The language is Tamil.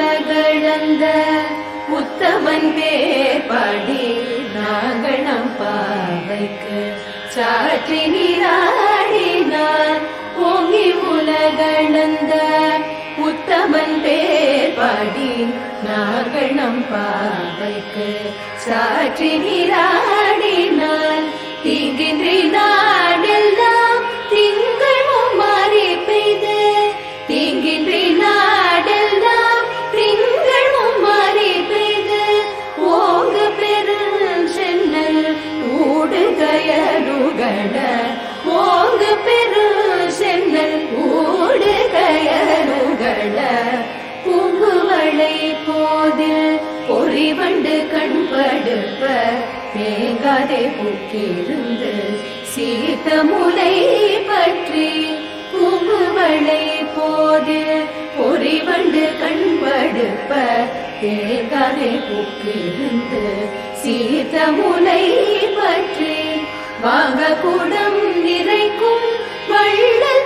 உலகளந்த உத்தமன் பேர் பாடி நாங்கள் நம் பாவைக்கு சாற்றி நீராடினார். ஓங்கி உலகளந்த உத்தமன் பேர் பாடி நாங்கள் நம் பாவைக்கு சாற்றி நீராடினார். தீங்கின்றி நாடெல்லாம் திங்கள் மும்மாறி பெய்து, தீங்கின்றி நாடெல்லாம் திங்கள் மும்மாறி பெய்து, ஓங்க பெரும் சென்னல் ஊடுகயலுகட, ஓங்க பெரும் சென்னல் ஊடுகயலுகட, பூங்குவளை போதில் பொறிவண்டு கண்படுப்ப தேங்காதே பூக்கிருந்து சீத்த முலை பற்றி, பூங்குவளை போதில் பொறிவண்டு கண்படுப்ப தேங்காதே பூக்கிருந்து சீத்த முலை பற்றி, வாங்க குடம் நிறைக்கும் வள்ளல்